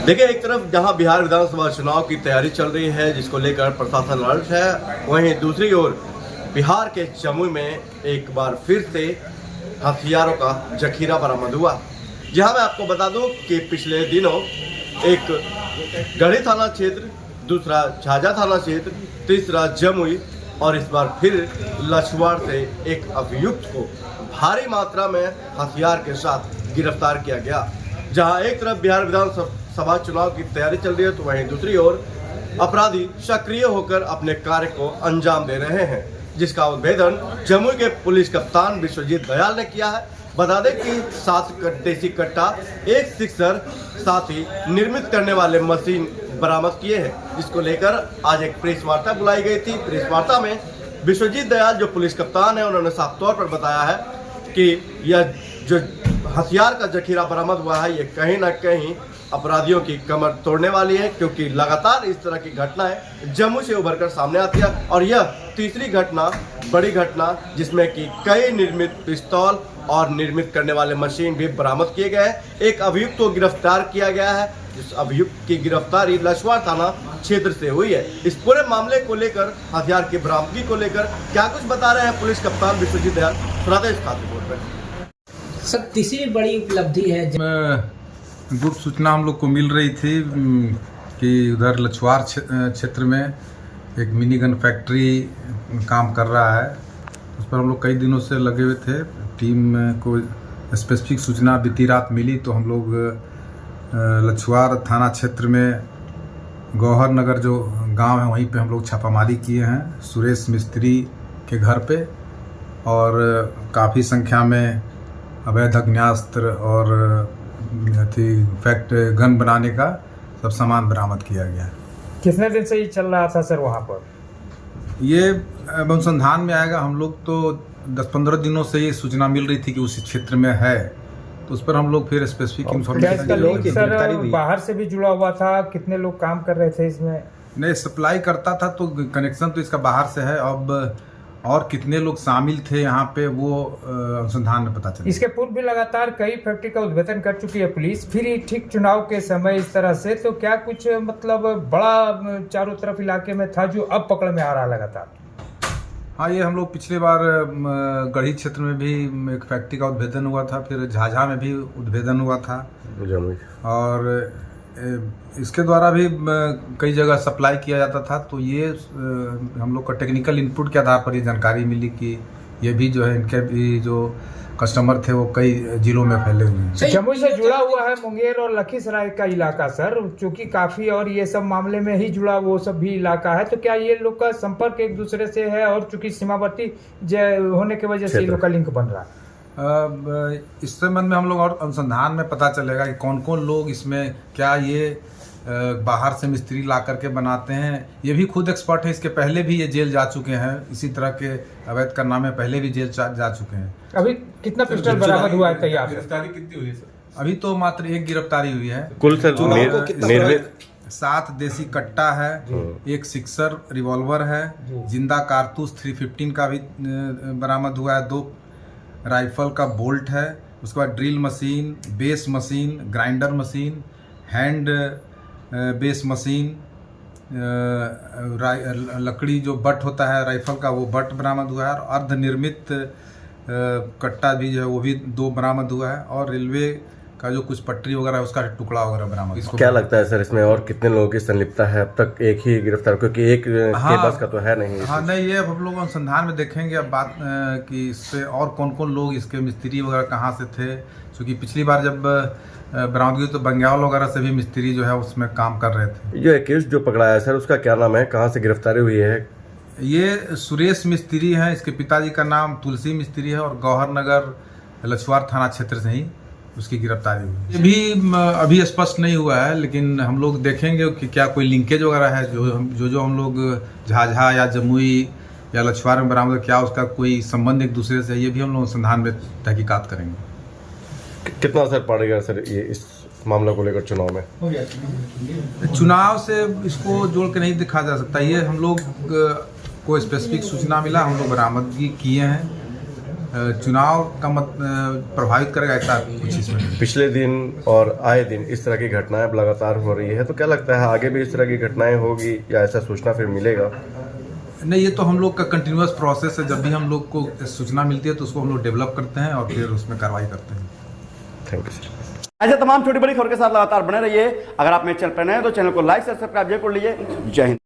देखिए, एक तरफ जहां बिहार विधानसभा चुनाव की तैयारी चल रही है जिसको लेकर प्रशासन अलर्ट है, वहीं दूसरी ओर बिहार के जमुई में एक बार फिर से हथियारों का जखीरा बरामद हुआ। जहां मैं आपको बता दूं कि पिछले दिनों एक गढ़ी थाना क्षेत्र, दूसरा झाझा थाना क्षेत्र, तीसरा जमुई और इस बार फिर लछवाड़ से एक अभियुक्त को भारी मात्रा में हथियार के साथ गिरफ्तार किया गया। जहां एक तरफ बिहार विधानसभा चुनाव की तैयारी चल रही है तो वहीं दूसरी ओर अपराधी सक्रिय होकर अपने कार्य को अंजाम दे रहे हैं, जिसका उद्भेदन जमुई के पुलिस कप्तान विश्वजीत दयाल ने किया है। बता दें कि 7 देसी कट्टा, एक सिक्सर, साथ ही निर्मित करने वाले मशीन बरामद किए हैं, जिसको लेकर आज एक प्रेस वार्ता बुलाई गई थी। प्रेस वार्ता में विश्वजीत दयाल जो पुलिस कप्तान है, उन्होंने साफ तौर पर बताया है कि यह जो हथियार का जखीरा बरामद हुआ है, ये कहीं ना कहीं अपराधियों की कमर तोड़ने वाली है, क्योंकि लगातार इस तरह की घटनाएं जम्मू से उभरकर सामने आती है और यह तीसरी घटना, बड़ी घटना, जिसमें कि कई निर्मित पिस्तौल और निर्मित करने वाले मशीन भी बरामद किए गए हैं। एक अभियुक्त को गिरफ्तार किया गया है, जिस अभियुक्त की गिरफ्तारी लछवाड़ थाना क्षेत्र से हुई है। इस पूरे मामले को लेकर, हथियार की बरामदगी को लेकर क्या कुछ बता रहे हैं पुलिस कप्तान विश्वजीत दयाल, सुनाते हैं इस खास रिपोर्ट में। सर, तीसरी बड़ी उपलब्धि है। गुप्त सूचना हम लोग को मिल रही थी कि उधर लछवाड़ क्षेत्र में एक मिनी गन फैक्ट्री काम कर रहा है। उस पर हम लोग कई दिनों से लगे हुए थे। टीम को स्पेसिफिक सूचना बीती रात मिली तो हम लोग लछवाड़ थाना क्षेत्र में गौहर नगर जो गांव है वहीं पे हम लोग छापामारी किए हैं सुरेश मिस्त्री के घर पे, और काफ़ी संख्या में अवैध अग्नेयास्त्र और फैक्ट गन बनाने का सब सामान बरामद किया गया। कितने दिन से ये चल रहा था सर वहाँ पर? ये अनुसंधान में आएगा। हम लोग तो 10-15 दिनों से ये सूचना मिल रही थी कि उस क्षेत्र में है, तो उस पर हम लोग फिर स्पेसिफिक इन्फॉर्मेशन। सर, बाहर से भी जुड़ा हुआ था, कितने लोग काम कर रहे थे इसमें? नहीं, सप्लाई करता था तो कनेक्शन तो इसका बाहर से है। अब और कितने लोग शामिल थे यहाँ पे वो अनुसंधान में पता चला। इसके पूर्व भी लगातार कई फैक्ट्री का उद्भेदन कर चुकी है पुलिस, फिर ठीक चुनाव के समय इस तरह से, तो क्या कुछ मतलब बड़ा चारों तरफ इलाके में था जो अब पकड़ में आ रहा लगातार? हाँ, ये हम लोग पिछले बार गढ़ी क्षेत्र में भी एक फैक्ट्री का उद्भेदन हुआ था, फिर झाझा में भी उद्भेदन हुआ था, और इसके द्वारा भी कई जगह सप्लाई किया जाता था। तो ये हम लोग का टेक्निकल इनपुट के आधार पर ये जानकारी मिली कि ये भी जो है इनके भी जो कस्टमर थे वो कई जिलों में फैले हुए हैं। जमुई से जुड़ा हुआ है मुंगेर और लखीसराय का इलाका सर, चूंकि काफी और ये सब मामले में ही जुड़ा वो सब भी इलाका है, तो क्या ये लोग का संपर्क एक दूसरे से है और चूंकि सीमावर्ती होने की वजह से ये लोग का लिंक बन रहा है? इस संबंध में हम लोग और अनुसंधान में पता चलेगा कि कौन कौन लोग इसमें, क्या ये बाहर से मिस्त्री ला करके बनाते हैं। ये भी खुद एक्सपर्ट है, इसके पहले भी ये जेल जा चुके हैं, इसी तरह के अवैध कारनामे पहले भी जेल जा चुके हैं। अभी कितना पिस्टल बरामद हुआ है तैयार? गिरफ्तारी कितनी हुई है सर? अभी तो मात्र एक गिरफ्तारी हुई है। कुल सर 7 देसी कट्टा है, एक सिक्सर रिवॉल्वर है, जिंदा कारतूस 315 का भी बरामद हुआ है, 2 राइफल का बोल्ट है, उसके बाद drill machine, base machine, grinder machine, hand base machine, लकड़ी जो बट होता है राइफल का वो बट बरामद हुआ है, और अर्धनिर्मित कट्टा भी जो है वो भी 2 बरामद हुआ है, और रेलवे का जो कुछ पटरी वगैरह है उसका टुकड़ा वगैरह बरामद। इसको क्या लगता है सर, इसमें और कितने लोगों की संलिप्तता है? अब तक एक ही गिरफ्तार, क्योंकि एक के बस का तो है नहीं। हाँ, नहीं, ये हम लोग अनुसंधान में देखेंगे अब बात कि इससे और कौन कौन लोग इसके मिस्त्री वगैरह कहाँ से थे, क्योंकि पिछली बार जब बरामदगी तो बंगाल वगैरह से भी मिस्त्री जो है उसमें काम कर रहे थे। जो एक्यूज्ड जो पकड़ा है सर, उसका क्या नाम है, कहाँ से गिरफ्तारी हुई है? ये सुरेश मिस्त्री है, इसके पिताजी का नाम तुलसी मिस्त्री है, और गौहर नगर लछवाड़ थाना क्षेत्र से ही उसकी गिरफ्तारी हुई। ये भी अभी स्पष्ट नहीं हुआ है, लेकिन हम लोग देखेंगे कि क्या कोई लिंकेज वगैरह है जो हम लोग झाझा या जमुई या लछवाड़ में बरामद, क्या उसका कोई संबंध एक दूसरे से, ये भी हम लोग अनुसंधान में तहकीकात करेंगे। कितना असर पड़ेगा सर ये इस मामले को लेकर चुनाव में? चुनाव से इसको जोड़ के नहीं दिखा जा सकता। ये हम लोग को स्पेसिफिक सूचना मिला, हम लोग बरामदगी किए हैं, चुनाव का मत प्रभावित करेगा, ऐसा कुछ इसमें नहीं। पिछले दिन और आए दिन इस तरह की घटनाएं लगातार हो रही है, तो क्या लगता है आगे भी इस तरह की घटनाएं होगी या ऐसा सूचना फिर मिलेगा? नहीं, ये तो हम लोग का कंटिन्यूअस प्रोसेस है। जब भी हम लोग को सूचना मिलती है तो उसको हम लोग डेवलप करते हैं और फिर उसमें कार्रवाई करते हैं। Thank you sir. ऐसे तमाम छोटी बड़ी खबर के साथ लगातार बने रहिए। अगर आप मेरे चैनल पर नए हैं तो चैनल को लाइक और सब्सक्राइब जरूर कर लीजिए। जय हिंद।